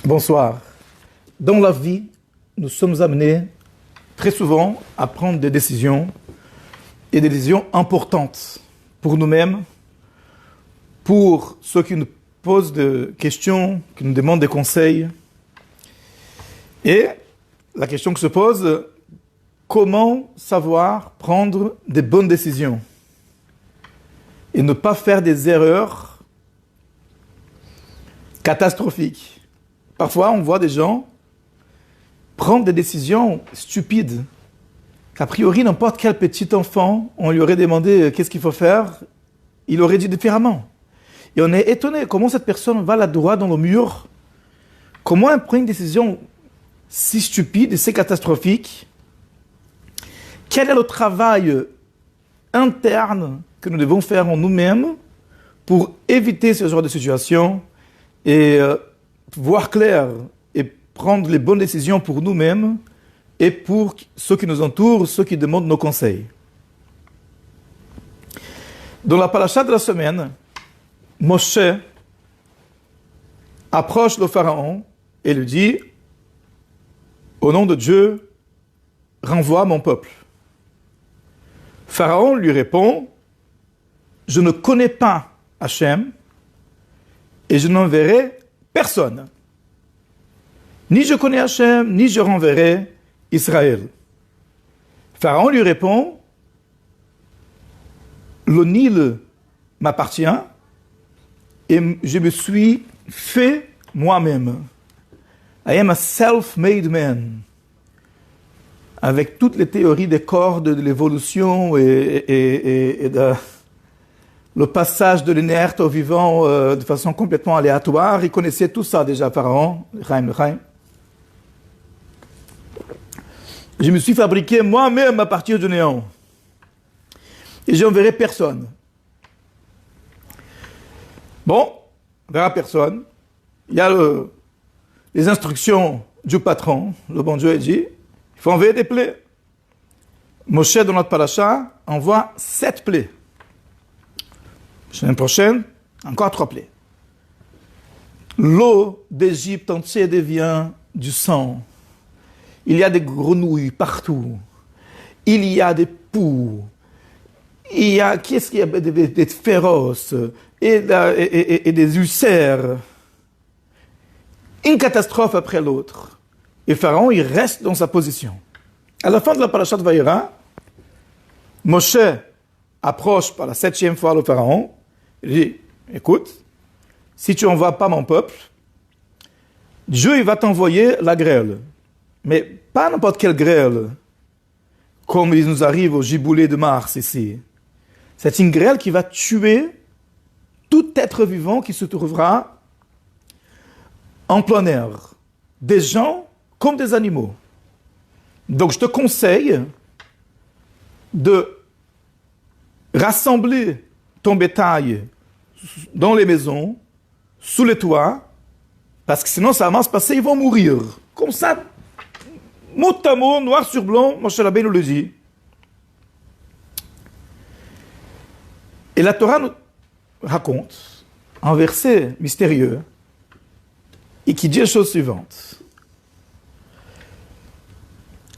Bonsoir. Dans la vie, nous sommes amenés très souvent à prendre des décisions et des décisions importantes pour nous-mêmes, pour ceux qui nous posent des questions, qui nous demandent des conseils. Et la question qui se pose, comment savoir prendre des bonnes décisions et ne pas faire des erreurs catastrophiques. Parfois, on voit des gens prendre des décisions stupides. A priori, n'importe quel petit enfant, on lui aurait demandé qu'est-ce qu'il faut faire, il aurait dit différemment. Et on est étonné comment cette personne va là droit dans le mur, comment elle prend une décision si stupide et si catastrophique. Quel est le travail interne que nous devons faire en nous-mêmes pour éviter ce genre de situation et voir clair et prendre les bonnes décisions pour nous-mêmes et pour ceux qui nous entourent, ceux qui demandent nos conseils. Dans la paracha de la semaine, Moshe approche le pharaon et lui dit « Au nom de Dieu, renvoie mon peuple ». Pharaon lui répond « Je ne connais pas Hachem et je n'enverrai personne. Ni je connais Hachem, ni je renverrai Israël. » Pharaon lui répond « Le Nil m'appartient et je me suis fait moi-même. I am a self-made man. » Avec toutes les théories des cordes, de l'évolution et le passage de l'inerte au vivant de façon complètement aléatoire, il connaissait tout ça déjà, Pharaon, Chaim. Je me suis fabriqué moi-même à partir du néant. Et je n'enverrai personne. Bon, on verra personne. Il y a les instructions du patron, le bon Dieu dit, il faut envoyer des plaies. Moshe, dans notre paracha, envoie 7 plaies. La semaine prochaine, encore 3 plaies. L'eau d'Égypte entière devient du sang. Il y a des grenouilles partout. Il y a des poux. Il y a, qu'est-ce qu'il y a, des féroces et des ulcères. Une catastrophe après l'autre. Et Pharaon, il reste dans sa position. À la fin de la paracha de Vayera, Moshe approche par la 7e fois le Pharaon. Il dit, écoute, si tu n'envoies pas mon peuple, Dieu il va t'envoyer la grêle. Mais pas n'importe quelle grêle, comme il nous arrive au giboulée de Mars ici. C'est une grêle qui va tuer tout être vivant qui se trouvera en plein air. Des gens comme des animaux. Donc je te conseille de rassembler ton bétail dans les maisons, sous les toits, parce que sinon ça va mal se passer, ils vont mourir. Comme ça, mot à mot, noir sur blanc, Moshe Rabbeinu nous le dit. Et la Torah nous raconte un verset mystérieux et qui dit la chose suivante.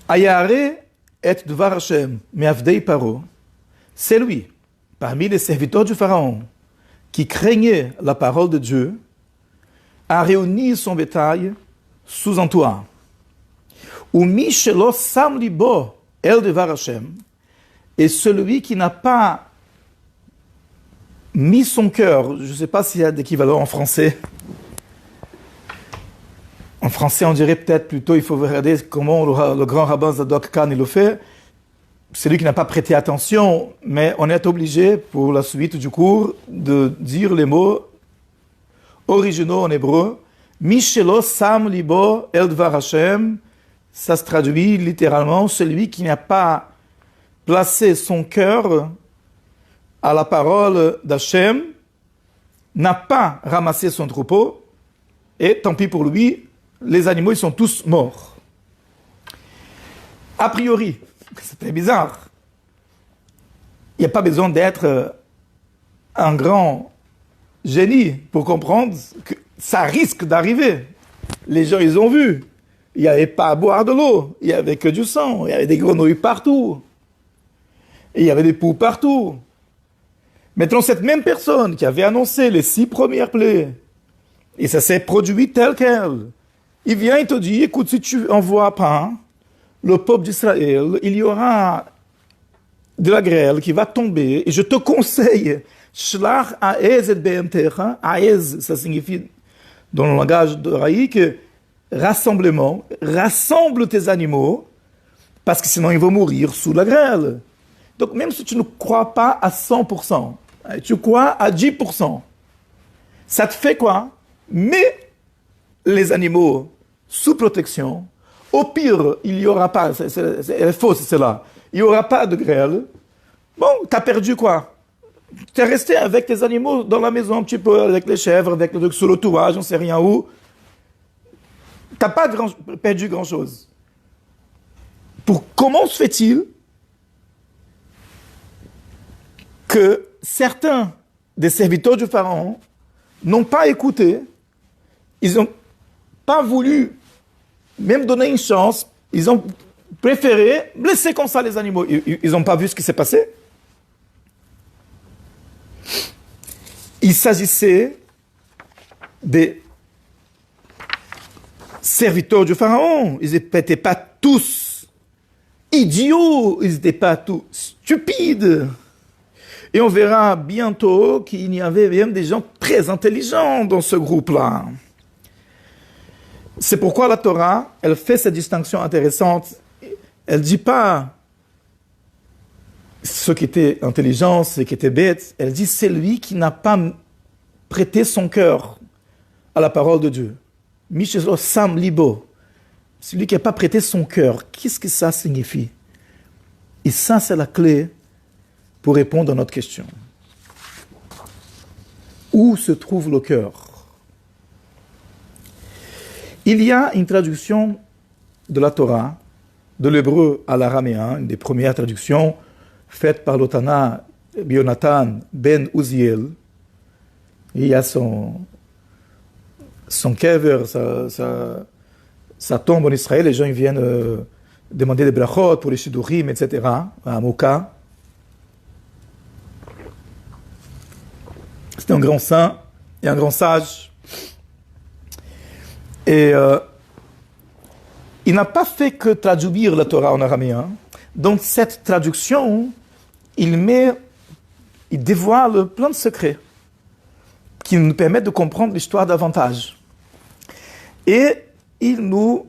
Ayare et devar Hashem me'avdei paro, c'est lui, parmi les serviteurs du Pharaon, qui craignait la parole de Dieu, a réuni son bétail sous un toit. Ou mi shelo sam libo el devar Hashem, et celui qui n'a pas mis son cœur, je ne sais pas s'il y a d'équivalent en français. En français, on dirait peut-être plutôt, il faut regarder comment le grand rabbin Zadok Khan il le fait. C'est lui qui n'a pas prêté attention, mais on est obligé, pour la suite du cours, de dire les mots originaux en hébreu. Mishelo sam libo el dvar Hashem. Ça se traduit littéralement, celui qui n'a pas placé son cœur à la parole d'Hachem, n'a pas ramassé son troupeau, et tant pis pour lui, les animaux ils sont tous morts. A priori, c'est très bizarre. Il n'y a pas besoin d'être un grand génie pour comprendre que ça risque d'arriver. Les gens, ils ont vu. Il n'y avait pas à boire de l'eau. Il n'y avait que du sang. Il y avait des grenouilles partout. Et il y avait des poux partout. Maintenant, cette même personne qui avait annoncé les 6 premières plaies, et ça s'est produit tel quel, il vient et te dit, écoute, si tu envoies pas le peuple d'Israël, il y aura de la grêle qui va tomber, et je te conseille, Shlach Aez et BMTH, Aez, ça signifie, dans le langage hébraïque, rassemblement, rassemble tes animaux, parce que sinon ils vont mourir sous la grêle. Donc même si tu ne crois pas à 100%, tu crois à 10%, ça te fait quoi? Mets les animaux sous protection. Au pire, il n'y aura pas, elle est fausse celle-là, il n'y aura pas de grêle. Bon, tu as perdu quoi? Tu es resté avec tes animaux dans la maison un petit peu, avec les chèvres, avec le truc sur le toit, j'en sais rien où. Tu n'as pas perdu grand-chose. Comment se fait-il que certains des serviteurs du Pharaon n'ont pas écouté, ils n'ont pas voulu même donner une chance, ils ont préféré laisser comme ça les animaux. Ils n'ont pas vu ce qui s'est passé. Il s'agissait des serviteurs du Pharaon. Ils n'étaient pas tous idiots, ils n'étaient pas tous stupides. Et on verra bientôt qu'il y avait même des gens très intelligents dans ce groupe-là. C'est pourquoi la Torah, elle fait cette distinction intéressante. Elle ne dit pas ceux qui étaient intelligents, ceux qui étaient bêtes. Elle dit c'est lui qui n'a pas prêté son cœur à la parole de Dieu. Mishelo Sam Libo. Celui qui n'a pas prêté son cœur. Qu'est-ce que ça signifie? Et ça, c'est la clé pour répondre à notre question. Où se trouve le cœur? Il y a une traduction de la Torah, de l'hébreu à l'araméen, une des premières traductions faites par l'Otana Bionatan ben Uziel. Il y a son kever, sa tombe en Israël, les gens ils viennent demander des brachot pour les shidurim, etc., à Moka. C'était un grand saint et un grand sage. Et il n'a pas fait que traduire la Torah en araméen. Dans cette traduction, il dévoile plein de secrets qui nous permettent de comprendre l'histoire davantage. Et il nous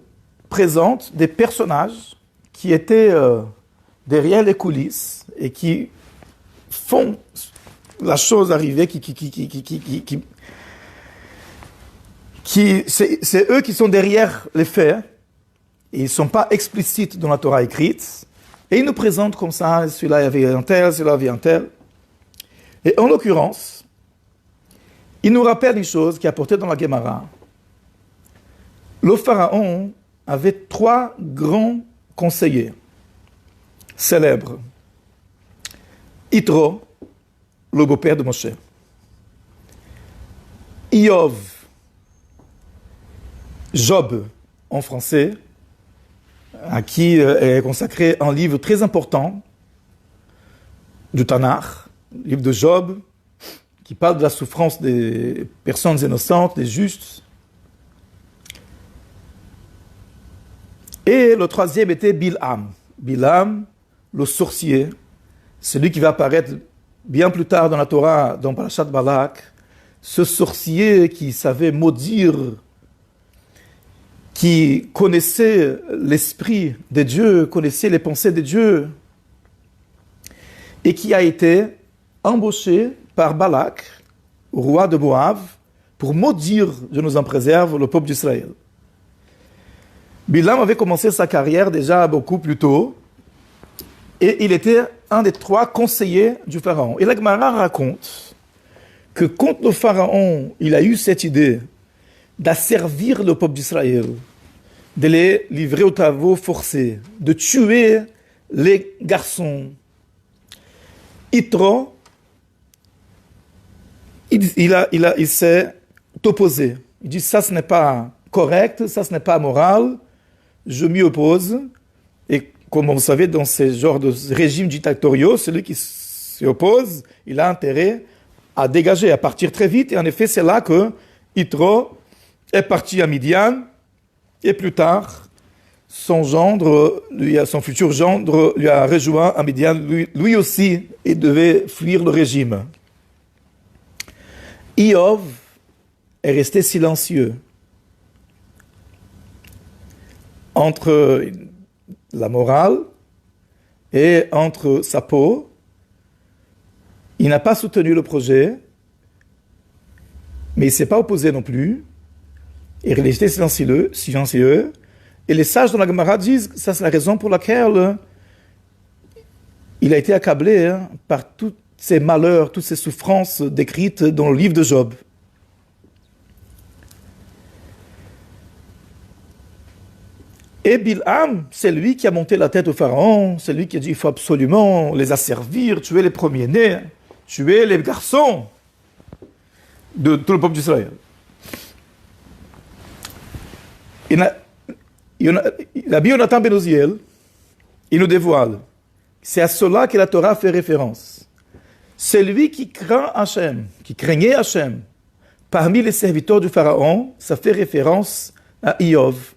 présente des personnages qui étaient derrière les coulisses et qui font la chose arriver, c'est eux qui sont derrière les faits, et ils ne sont pas explicites dans la Torah écrite, et ils nous présentent comme ça, celui-là avait un tel, celui-là avait un tel. Et en l'occurrence, il nous rappelle une chose qui est apportée dans la Gemara. Le pharaon avait 3 grands conseillers célèbres. Yitro, le beau-père de Moshe. Iov, Job en français, à qui est consacré un livre très important du Tanakh, le livre de Job, qui parle de la souffrance des personnes innocentes, des justes. Et le 3e était Bilham. Bilham, le sorcier, celui qui va apparaître bien plus tard dans la Torah, dans Parashat Balak, ce sorcier qui savait maudire, qui connaissait l'esprit de Dieu, connaissait les pensées de Dieu, et qui a été embauché par Balak, roi de Moab, pour maudire, Dieu nous en préserve, le peuple d'Israël. Bilam avait commencé sa carrière déjà beaucoup plus tôt, et il était un des 3 conseillers du pharaon. Et la Gemara raconte que quand le pharaon il a eu cette idée d'asservir le peuple d'Israël, de les livrer aux travaux forcés, de tuer les garçons, Yitro, il s'est opposé. Il dit ça, ce n'est pas correct, ça ce n'est pas moral, je m'y oppose. Et comme vous savez, dans ces genres de régimes dictatoriaux, celui qui s'y oppose, il a intérêt à dégager, à partir très vite. Et en effet, c'est là que Yitro est parti à Midian, et plus tard, son futur gendre, lui a rejoint à Midian. Lui aussi, il devait fuir le régime. Iov est resté silencieux entre la morale et entre sa peau. Il n'a pas soutenu le projet, mais il ne s'est pas opposé non plus. Il est resté silencieux. Et les sages de la Gemara disent que ça c'est la raison pour laquelle il a été accablé par tous ces malheurs, toutes ces souffrances décrites dans le livre de Job. Et Bilham, c'est lui qui a monté la tête au pharaon, c'est lui qui a dit il faut absolument les asservir, tuer les premiers-nés, tuer les garçons de tout le peuple d'Israël. Rabbi Yonatan ben Uziel, il nous dévoile, c'est à cela que la Torah fait référence. Celui qui craint Hachem, qui craignait Hachem, parmi les serviteurs du Pharaon, ça fait référence à Iov.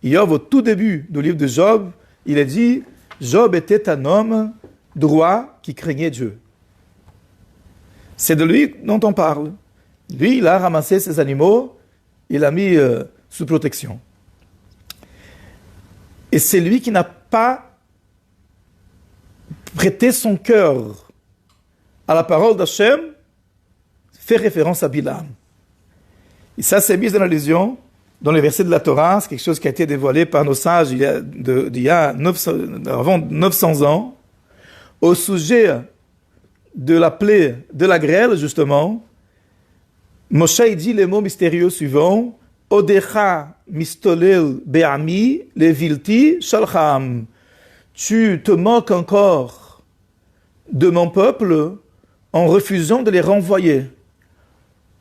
Iov, au tout début du livre de Job, il a dit, Job était un homme droit qui craignait Dieu. C'est de lui dont on parle. Lui, il a ramassé ses animaux, il l'a mis sous protection. Et c'est lui qui n'a pas prêté son cœur à la parole d'Hachem, fait référence à Bilam. Et ça, c'est mis en allusion dans les versets de la Torah. C'est quelque chose qui a été dévoilé par nos sages il y a avant 900 ans, au sujet de la plaie de la grêle, justement. Moshe dit les mots mystérieux suivants: Odecha mistolel be'ami levilti shalcham. Tu te moques encore de mon peuple en refusant de les renvoyer.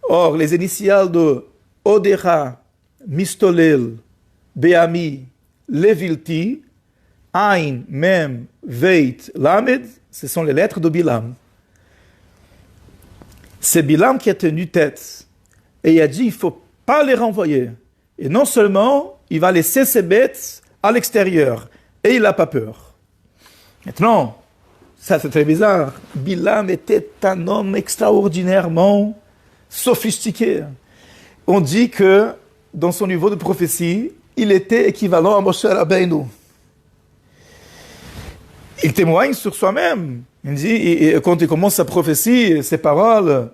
Or, les initiales de Odecha mistolel be'ami levilti, Ain, Mem, Veit, Lamed, ce sont les lettres de Bilam. C'est Bilam qui a tenu tête et il a dit il ne faut pas les renvoyer. Et non seulement, il va laisser ses bêtes à l'extérieur. Et il n'a pas peur. Maintenant, ça c'est très bizarre. Bilam était un homme extraordinairement sophistiqué. On dit que, dans son niveau de prophétie, il était équivalent à Moshe Rabbeinu. Il témoigne sur soi-même. Il dit, et quand il commence sa prophétie, ses paroles,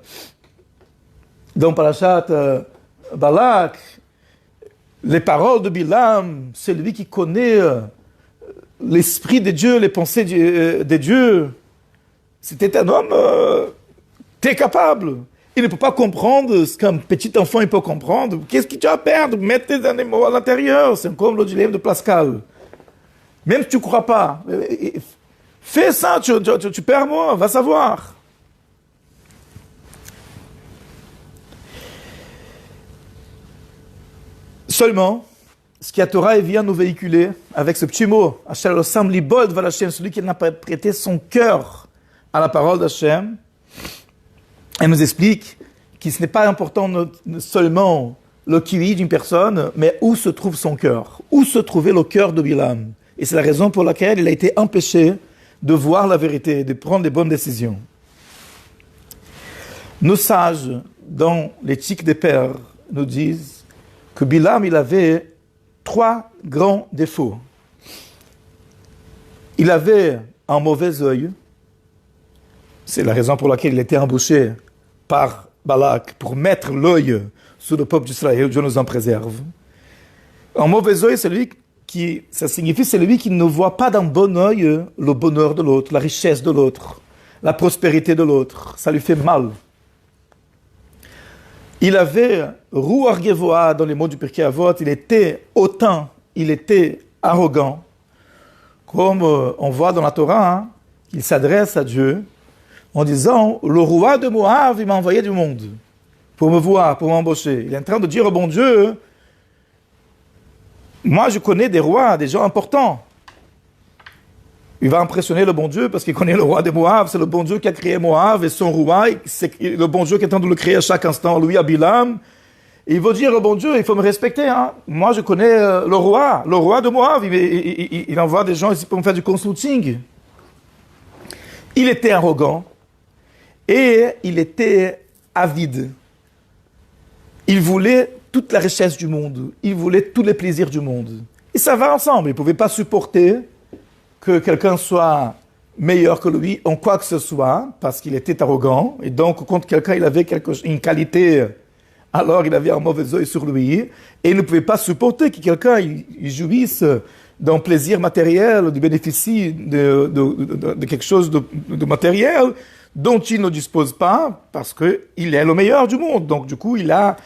dans Parashat Balak, les paroles de Bilam, c'est lui qui connaît l'esprit de Dieu, les pensées de Dieu. C'était un homme très capable. Il ne peut pas comprendre ce qu'un petit enfant il peut comprendre. Qu'est-ce que tu as à perdre? Mettre tes animaux à l'intérieur. C'est comme le dilemme de Pascal. Même si tu ne crois pas, fais ça, tu perds moi, va savoir. Seulement, ce que la Torah vient nous véhiculer avec ce petit mot, celui qui n'a pas prêté son cœur à la parole d'Hachem, elle nous explique que ce n'est pas important seulement le kiwi d'une personne, mais où se trouve son cœur, où se trouvait le cœur de Bilam. Et c'est la raison pour laquelle il a été empêché de voir la vérité, de prendre les bonnes décisions. Nos sages, dans l'éthique des pères, nous disent que Bilam, il avait 3 grands défauts. Il avait un mauvais œil. C'est la raison pour laquelle il a été embauché par Balak pour mettre l'œil sur le peuple d'Israël. Dieu nous en préserve. Un mauvais œil, ça signifie celui qui ne voit pas d'un bon œil le bonheur de l'autre, la richesse de l'autre, la prospérité de l'autre. Ça lui fait mal. Il avait Ruach Gevoa dans les mots du Pirkei Avot, il était hautain, il était arrogant. Comme on voit dans la Torah, il s'adresse à Dieu en disant, le roi de Moab, il m'a envoyé du monde pour me voir, pour m'embaucher. Il est en train de dire au bon Dieu, Moi, je connais des rois, des gens importants. Il va impressionner le bon Dieu parce qu'il connaît le roi de Moab. C'est le bon Dieu qui a créé Moab et son roi. C'est le bon Dieu qui est en train de le créer à chaque instant. Lui, à Bilam. Et il veut dire au bon Dieu, il faut me respecter. Hein. Moi, je connais le roi de Moab. Il envoie des gens ici pour me faire du consulting. Il était arrogant et il était avide. Il voulait toute la richesse du monde. Il voulait tous les plaisirs du monde. Et ça va ensemble. Il ne pouvait pas supporter que quelqu'un soit meilleur que lui en quoi que ce soit, parce qu'il était arrogant. Et donc, quand quelqu'un il avait une qualité, alors il avait un mauvais œil sur lui. Et il ne pouvait pas supporter que quelqu'un il jouisse d'un plaisir matériel, du bénéficie de quelque chose de matériel dont il ne dispose pas, parce qu'il est le meilleur du monde. Donc, du coup, il a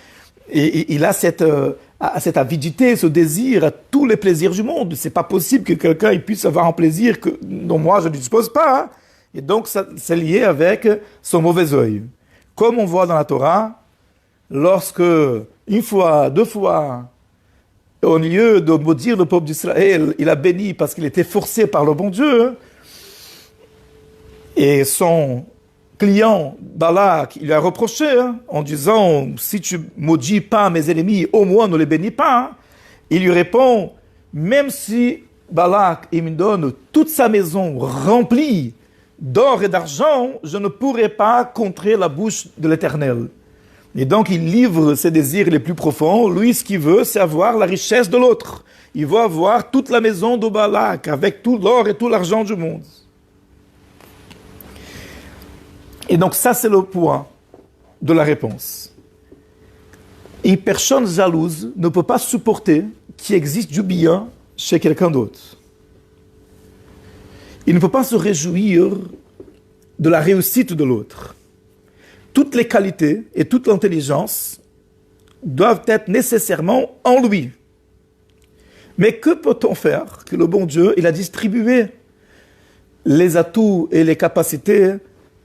cette avidité, ce désir à tous les plaisirs du monde. C'est pas possible que quelqu'un il puisse avoir un plaisir dont moi je ne dispose pas. Hein. Et donc, c'est lié avec son mauvais œil. Comme on voit dans la Torah, lorsque, une fois, deux fois, au lieu de maudire le peuple d'Israël, il a béni parce qu'il était forcé par le bon Dieu, et son client, Balak, il lui a reproché en disant « Si tu maudis pas mes ennemis, au moins ne les bénis pas. » Il lui répond « Même si Balak il me donne toute sa maison remplie d'or et d'argent, je ne pourrai pas contrer la bouche de l'Éternel. » Et donc il livre ses désirs les plus profonds. Lui, ce qu'il veut, c'est avoir la richesse de l'autre. Il veut avoir toute la maison de Balak avec tout l'or et tout l'argent du monde. Et donc ça, c'est le point de la réponse. Une personne jalouse ne peut pas supporter qu'il existe du bien chez quelqu'un d'autre. Il ne peut pas se réjouir de la réussite de l'autre. Toutes les qualités et toute l'intelligence doivent être nécessairement en lui. Mais que peut-on faire que le bon Dieu, il a distribué les atouts et les capacités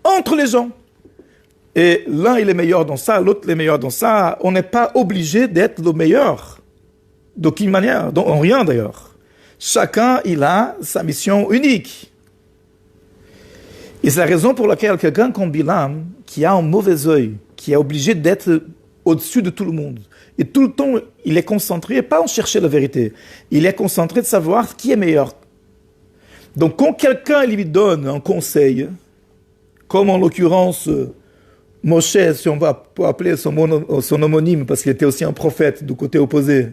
entre les gens. Et l'un il est meilleur dans ça, l'autre il est meilleur dans ça. On n'est pas obligé d'être le meilleur. D'aucune manière, en rien d'ailleurs. Chacun il a sa mission unique. Et c'est la raison pour laquelle quelqu'un comme Bilam, qui a un mauvais œil, qui est obligé d'être au-dessus de tout le monde, et tout le temps il est concentré, pas en chercher la vérité, il est concentré de savoir qui est meilleur. Donc quand quelqu'un lui donne un conseil, comme en l'occurrence Moshe, si on va appeler son homonyme, parce qu'il était aussi un prophète du côté opposé.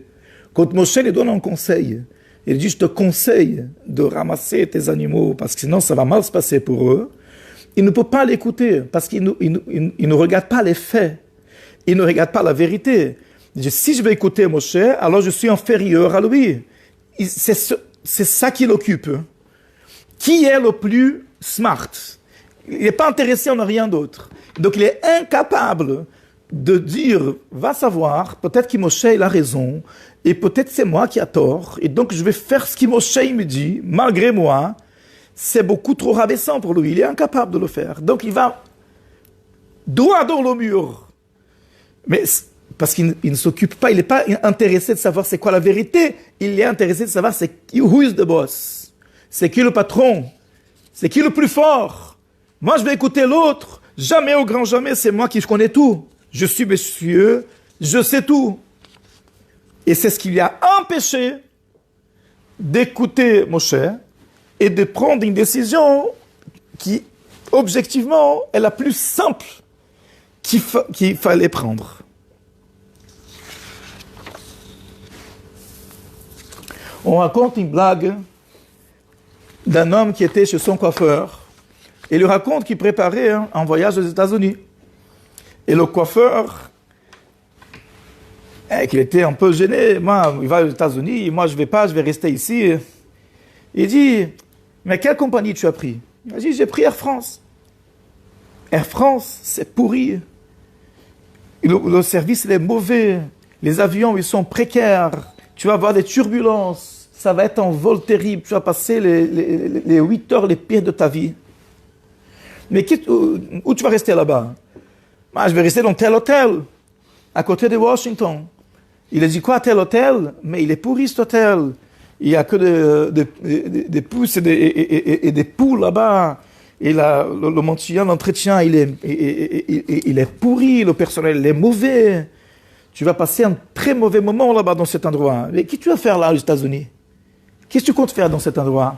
Quand Moshe lui donne un conseil, il dit, je te conseille de ramasser tes animaux, parce que sinon ça va mal se passer pour eux. Il ne peut pas l'écouter, parce qu'il ne regarde pas les faits. Il ne regarde pas la vérité. Il dit, si je vais écouter Moshe, alors je suis inférieur à lui. C'est ça qui l'occupe. Qui est le plus smart ? Il n'est pas intéressé en rien d'autre. Donc il est incapable de dire, va savoir, peut-être que Moshe il a raison, et peut-être c'est moi qui a tort, et donc je vais faire ce que Moshe me dit, malgré moi. C'est beaucoup trop rabaissant pour lui, il est incapable de le faire. Donc il va droit dans le mur. Mais parce qu'il ne s'occupe pas, il n'est pas intéressé de savoir c'est quoi la vérité, il est intéressé de savoir c'est qui, who is the boss, c'est qui le patron, c'est qui le plus fort. Moi, je vais écouter l'autre. Jamais au grand jamais, c'est moi qui connais tout. Je suis monsieur, je sais tout. Et c'est ce qui lui a empêché d'écouter Moshe et de prendre une décision qui, objectivement, est la plus simple qu'il fallait prendre. On raconte une blague d'un homme qui était chez son coiffeur. Il lui raconte qu'il préparait un voyage aux États-Unis. Et le coiffeur, qu'il était un peu gêné, moi, il va aux États-Unis, moi je ne vais pas, je vais rester ici. Il dit, mais quelle compagnie tu as pris ? Il dit, j'ai pris Air France. Air France, c'est pourri. Le service, il est mauvais. Les avions, ils sont précaires. Tu vas avoir des turbulences. Ça va être un vol terrible. Tu vas passer les 8 heures les pires de ta vie. Mais où tu vas rester là-bas ? Moi, je vais rester dans tel hôtel, à côté de Washington. Il a dit quoi, tel hôtel? Mais il est pourri cet hôtel. Il n'y a que des pousses et des poules là-bas. Et le maintien, l'entretien, il est pourri, le personnel il est mauvais. Tu vas passer un très mauvais moment là-bas dans cet endroit. Mais qu'est-ce que tu vas faire là aux États-Unis? Qu'est-ce que tu comptes faire dans cet endroit?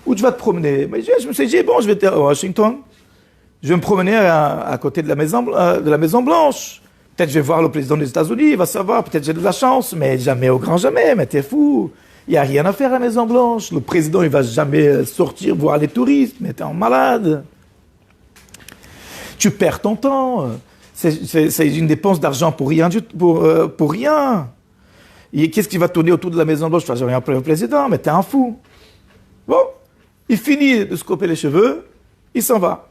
Où tu vas te promener? Mais je me suis dit, bon, je vais à Washington. Je vais me promener à côté de la Maison Blanche. Peut-être je vais voir le président des États-Unis, il va savoir, peut-être j'ai de la chance, mais jamais au grand jamais, mais t'es fou. Il n'y a rien à faire à la Maison Blanche. Le président, il ne va jamais sortir voir les touristes, mais t'es en malade. Tu perds ton temps. C'est une dépense d'argent pour rien. Pour rien. Et qu'est-ce qui va tourner autour de la Maison Blanche? Je ne fais rien pour le président, mais t'es un fou. Bon, il finit de se couper les cheveux, il s'en va.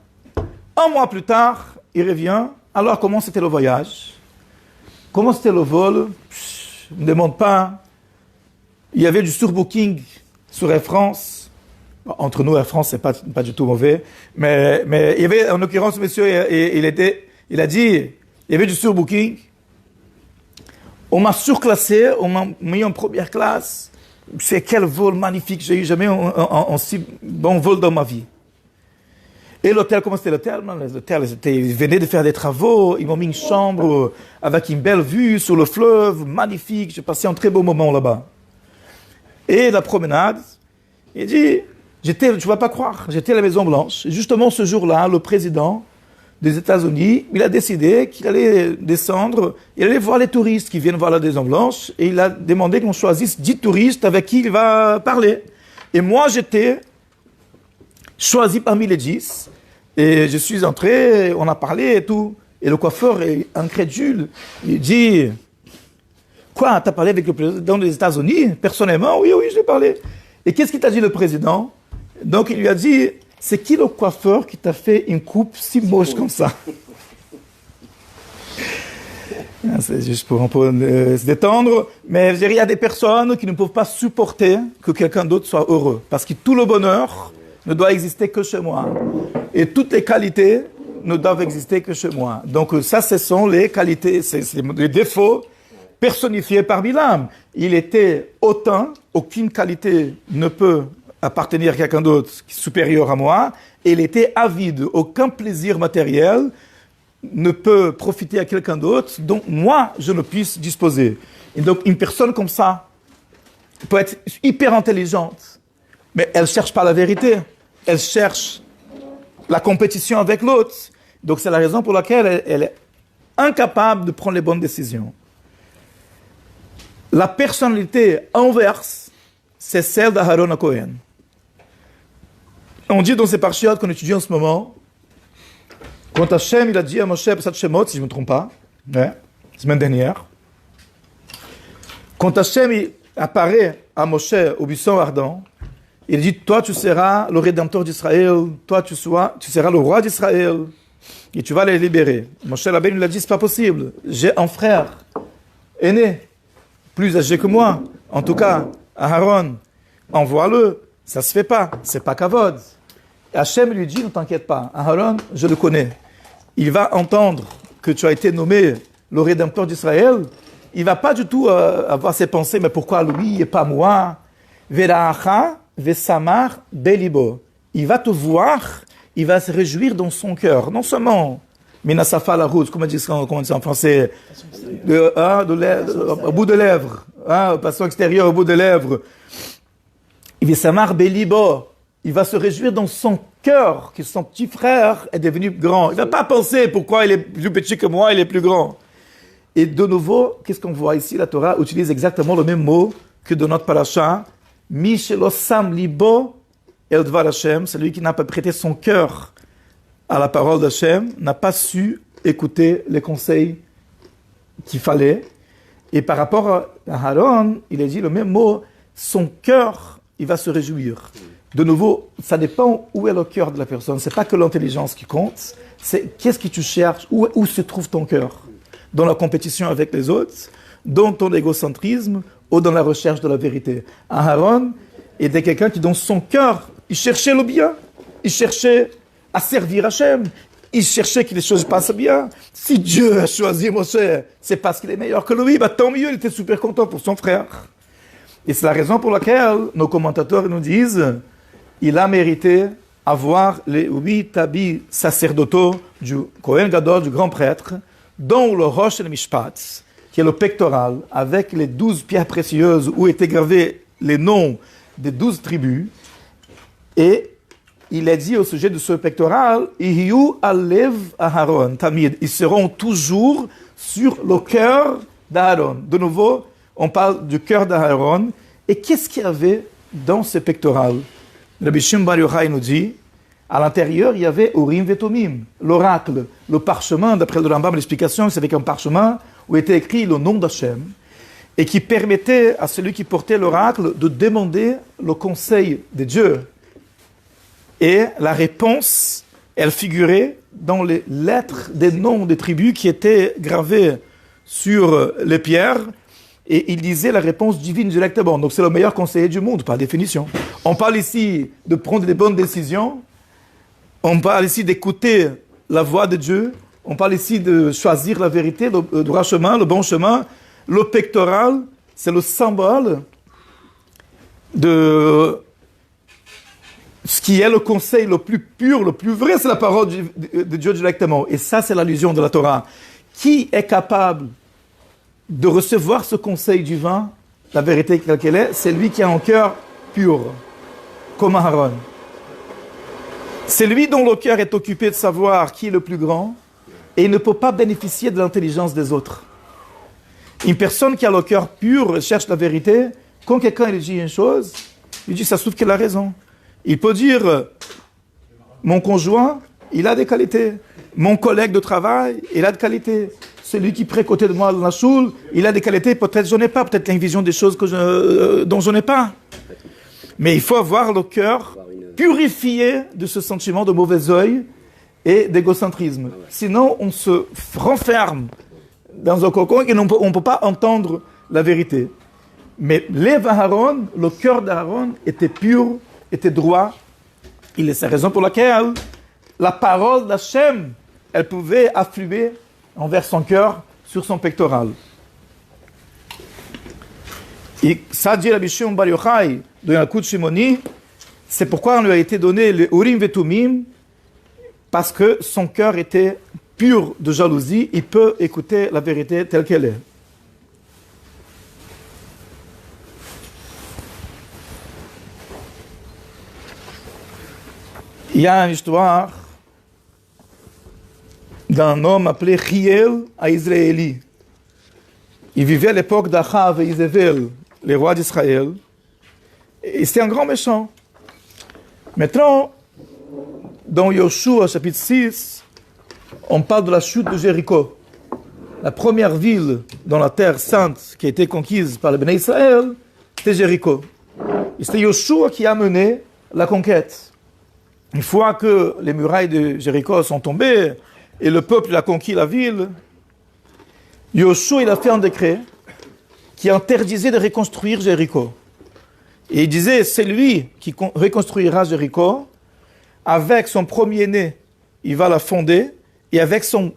Un mois plus tard, il revient. Alors, comment c'était le voyage? Comment c'était le vol? Je ne me demande pas. Il y avait du surbooking sur Air France. Bon, entre nous, Air France, c'est pas du tout mauvais. Mais il y avait, en l'occurrence, monsieur, il a dit, il y avait du surbooking. On m'a surclassé, on m'a mis en première classe. C'est quel vol magnifique. J'ai eu jamais un si bon vol dans ma vie. Et l'hôtel, comment c'était l'hôtel? L'hôtel, ils venaient de faire des travaux, ils m'ont mis une chambre avec une belle vue sur le fleuve, magnifique, j'ai passé un très beau moment là-bas. Et la promenade, il dit, tu vas pas croire, j'étais à la Maison Blanche. Et justement, ce jour-là, le président des États-Unis, il a décidé qu'il allait descendre, il allait voir les touristes qui viennent voir la Maison Blanche, et il a demandé qu'on choisisse 10 touristes avec qui il va parler. Et moi, j'étais choisi parmi les 10, et je suis entré, on a parlé et tout, et le coiffeur est incrédule, il dit, quoi, t'as parlé avec le président des États-Unis? Personnellement, oui, je l'ai parlé. Et qu'est-ce qu'il t'a dit le président? Donc il lui a dit, c'est qui le coiffeur qui t'a fait une coupe si moche comme ça? C'est juste pour un peu se détendre, mais il y a des personnes qui ne peuvent pas supporter que quelqu'un d'autre soit heureux, parce que tout le bonheur ne doit exister que chez moi. Et toutes les qualités ne doivent exister que chez moi. Donc ça, ce sont les qualités, c'est les défauts personnifiés par Bilam. Il était hautain, aucune qualité ne peut appartenir à quelqu'un d'autre supérieur à moi, et il était avide, aucun plaisir matériel ne peut profiter à quelqu'un d'autre dont moi je ne puisse disposer. Et donc une personne comme ça peut être hyper intelligente, mais elle ne cherche pas la vérité. Elle cherche la compétition avec l'autre. Donc c'est la raison pour laquelle elle est incapable de prendre les bonnes décisions. La personnalité inverse, c'est celle d'Aaron HaKohen. On dit dans ces parchiotes qu'on étudie en ce moment, quand Hachem il a dit à Moshe, Pesach Shemot, si je ne me trompe pas, semaine dernière, quand Hachem il apparaît à Moshe au buisson ardent, il dit, toi tu seras le rédempteur d'Israël, toi tu seras le roi d'Israël, et tu vas les libérer. Moshe Rabbeinu lui a dit, c'est pas possible, j'ai un frère aîné, plus âgé que moi, en tout cas, Aaron, envoie-le, ça se fait pas, c'est pas kavod. Et Hachem lui dit, ne t'inquiète pas, Aaron, je le connais, il va entendre que tu as été nommé le rédempteur d'Israël, il va pas du tout avoir ses pensées, mais pourquoi lui et pas moi? Vera'acha vesamar belibo. Il va te voir, il va se réjouir dans son cœur, non seulement minasafa la route, comment on dit en français, au bout de lèvres, passant extérieur au bout de lèvres. Vesamar belibo. Il va se réjouir dans son cœur que son petit frère est devenu grand. Il ne va pas penser pourquoi il est plus petit que moi, il est plus grand. Et de nouveau, qu'est-ce qu'on voit ici? La Torah utilise exactement le même mot que dans notre paracha. Mi shelo sam libo el dvar Hashem, celui qui n'a pas prêté son cœur à la parole d'Hashem, n'a pas su écouter les conseils qu'il fallait. Et par rapport à Aaron, il a dit le même mot, son cœur, il va se réjouir. De nouveau, ça dépend où est le cœur de la personne. C'est pas que l'intelligence qui compte, c'est qu'est-ce que tu cherches, où se trouve ton cœur. Dans la compétition avec les autres, dans ton égocentrisme ou dans la recherche de la vérité. Aaron était quelqu'un qui, dans son cœur, il cherchait le bien, il cherchait à servir Hachem. il cherchait que les choses passent bien. Si Dieu a choisi Moshe, c'est parce qu'il est meilleur que lui, tant mieux, il était super content pour son frère. Et c'est la raison pour laquelle nos commentateurs nous disent il a mérité avoir les 8 habits sacerdotaux du Kohen Gadol, du grand prêtre, dont le Rosh el-Mishpat, qui est le pectoral, avec les 12 pierres précieuses où étaient gravés les noms des 12 tribus. Et il est dit au sujet de ce pectoral, Ihiyu alev Aharon, Tamid, ils seront toujours sur le cœur d'Aaron. De nouveau, on parle du cœur d'Aaron. Et qu'est-ce qu'il y avait dans ce pectoral? Rabbi Shimon Bar Yochai nous dit, à l'intérieur, il y avait Urim Vetomim, l'oracle, le parchemin, d'après le Rambam, l'explication, c'est avec un parchemin où était écrit le nom d'Hachem, et qui permettait à celui qui portait l'oracle de demander le conseil de Dieu. Et la réponse, elle figurait dans les lettres des noms des tribus qui étaient gravées sur les pierres, et il disait la réponse divine directement. Donc c'est le meilleur conseiller du monde, par définition. On parle ici de prendre des bonnes décisions, on parle ici d'écouter la voix de Dieu, on parle ici de choisir la vérité, le droit chemin, le bon chemin. Le pectoral, c'est le symbole de ce qui est le conseil le plus pur, le plus vrai, c'est la parole de Dieu directement. Et ça, c'est l'allusion de la Torah. Qui est capable de recevoir ce conseil divin, la vérité telle qu'elle est? C'est lui qui a un cœur pur, comme Aaron. C'est lui dont le cœur est occupé de savoir qui est le plus grand, et il ne peut pas bénéficier de l'intelligence des autres. Une personne qui a le cœur pur cherche la vérité. Quand quelqu'un lui dit une chose, il dit ça se trouve qu'il a raison. Il peut dire mon conjoint, il a des qualités. Mon collègue de travail, il a des qualités. Celui qui prie à côté de moi dans la choule, il a des qualités. Peut-être je n'ai pas, peut-être qu'il a une vision des choses dont je n'ai pas. Mais il faut avoir le cœur purifié de ce sentiment de mauvais œil et d'égocentrisme. Sinon, on se renferme dans un cocon et on ne peut pas entendre la vérité. Mais l'Ève Aaron, le cœur d'Aaron était pur, était droit. Il est la raison pour laquelle la parole d'Hachem, elle pouvait affluer envers son cœur sur son pectoral. Et ça dit Rabbi Shimon Bar Yochai de Yalkut Shimoni, c'est pourquoi on lui a été donné le Urim Vetumim, parce que son cœur était pur de jalousie, il peut écouter la vérité telle qu'elle est. Il y a une histoire d'un homme appelé Chiel à Israéli. Il vivait à l'époque d'Achav et Izével, les rois d'Israël. Et c'était un grand méchant. Maintenant, dans Yoshua, chapitre 6, on parle de la chute de Jéricho. La première ville dans la terre sainte qui a été conquise par les Béné Israël, c'était Jéricho. Et c'était Yoshua qui a mené la conquête. Une fois que les murailles de Jéricho sont tombées et le peuple a conquis la ville, Yoshua il a fait un décret qui interdisait de reconstruire Jéricho. Et il disait, c'est lui qui reconstruira Jéricho, avec son premier-né, il va la fonder, et avec son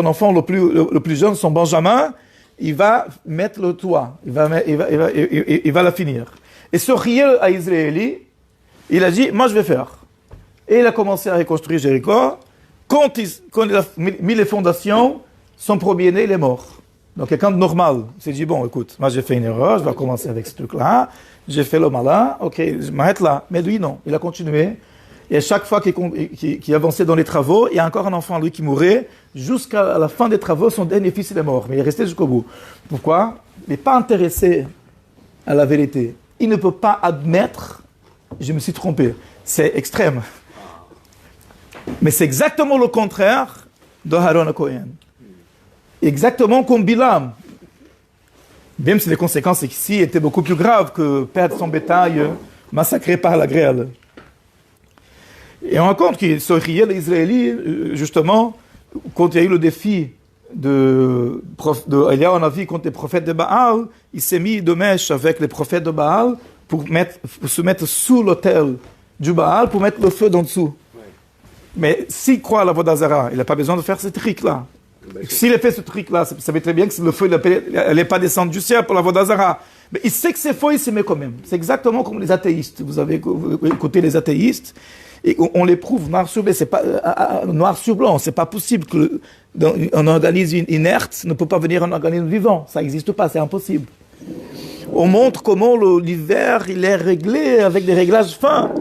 enfant le plus jeune, son Benjamin, il va mettre le toit, il va la finir. Et ce Riel à Israéli, il a dit, moi je vais faire. Et il a commencé à reconstruire Jéricho. Quand il a mis les fondations, son premier-né, il est mort. Donc quelqu'un de normal s'est dit, bon, écoute, moi j'ai fait une erreur, je vais commencer avec ce truc-là, j'ai fait le malin, ok, je m'arrête là. Mais lui, non, il a continué. Et à chaque fois qu'il avançait dans les travaux, il y a encore un enfant, lui, qui mourait. Jusqu'à la fin des travaux, son dernier fils, il est mort. Mais il est resté jusqu'au bout. Pourquoi? Il n'est pas intéressé à la vérité. Il ne peut pas admettre, je me suis trompé. C'est extrême. Mais c'est exactement le contraire de Aaron Cohen. Exactement comme Bilam. Même si les conséquences ici étaient beaucoup plus graves que perdre son bétail massacré par la grêle. Et on raconte qu'il se riait les Israéliens, justement, quand il y a eu le défi de Eliyahu Hanavi contre les prophètes de Baal, il s'est mis de mèche avec les prophètes de Baal pour se mettre sous l'autel du Baal, pour mettre le feu d'en dessous. Mais s'il croit à la Vodazara, il n'a pas besoin de faire ce truc-là. S'il a fait ce truc-là, vous savez très bien que le feu, elle n'est pas descendue du ciel pour la Vodazara. Mais il sait que c'est faux, il se met quand même. C'est exactement comme les athéistes. Vous avez écouté les athéistes, et on les prouve noir sur blanc. C'est pas, noir sur blanc. C'est pas possible qu'un organisme inerte ne peut pas venir un organisme vivant. Ça n'existe pas, c'est impossible. On montre comment l'hiver, il est réglé avec des réglages fins.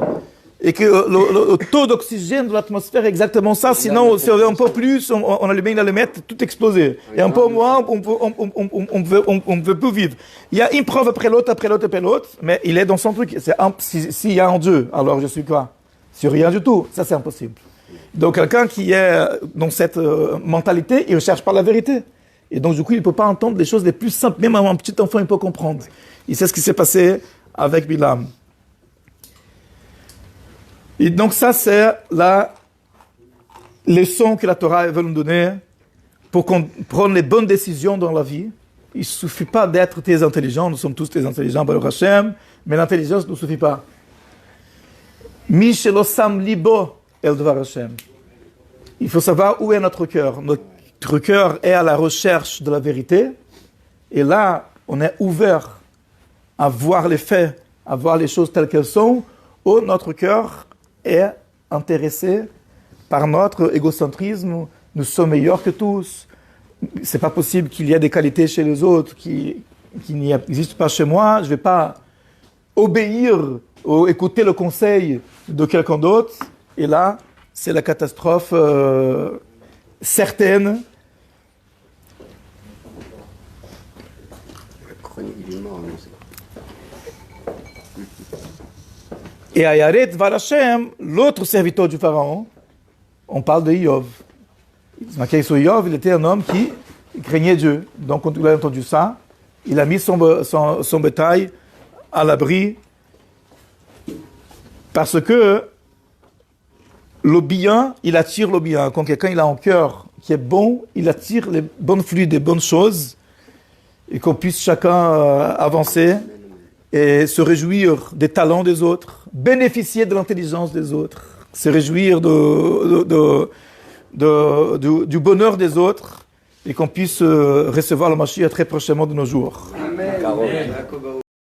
Et que le taux d'oxygène de l'atmosphère est exactement ça. Sinon, si on veut un peu plus, on allumait une allumette, tout exploser. Et un peu moins, on ne veut plus vivre. Il y a une preuve après l'autre, mais il est dans son truc. S'il y a un Dieu, alors je suis quoi? Sur rien du tout. Ça, c'est impossible. Donc, quelqu'un qui est dans cette mentalité, il ne cherche pas la vérité. Et donc, du coup, il ne peut pas entendre les choses les plus simples. Même un petit enfant, il peut comprendre. Il sait ce qui s'est passé avec Bilam. Et donc ça, c'est la leçon que la Torah veut nous donner pour qu'on prenne les bonnes décisions dans la vie. Il ne suffit pas d'être très intelligent, nous sommes tous très intelligents, Baruch Hashem, mais l'intelligence ne suffit pas. Mi shelo sam libo el dvar Hashem. Il faut savoir où est notre cœur. Notre cœur est à la recherche de la vérité, et là, on est ouvert à voir les faits, à voir les choses telles qu'elles sont, ou notre cœur est intéressé par notre égocentrisme. Nous sommes meilleurs que tous. C'est pas possible qu'il y ait des qualités chez les autres qui n'existent pas chez moi. Je vais pas obéir ou écouter le conseil de quelqu'un d'autre. Et là, c'est la catastrophe certaine. La chronique du mort, non, c'est... Et à Yaret Dvar Hashem, l'autre serviteur du Pharaon, on parle de Yov. Sur Yov, il était un homme qui craignait Dieu. Donc, quand il a entendu ça, il a mis son bétail à l'abri parce que le bien, il attire le bien. Quand quelqu'un il a un cœur qui est bon, il attire les bons flux des bonnes choses et qu'on puisse chacun avancer et se réjouir des talents des autres, bénéficier de l'intelligence des autres, se réjouir du bonheur des autres et qu'on puisse recevoir le Mashiach très prochainement de nos jours. Amen.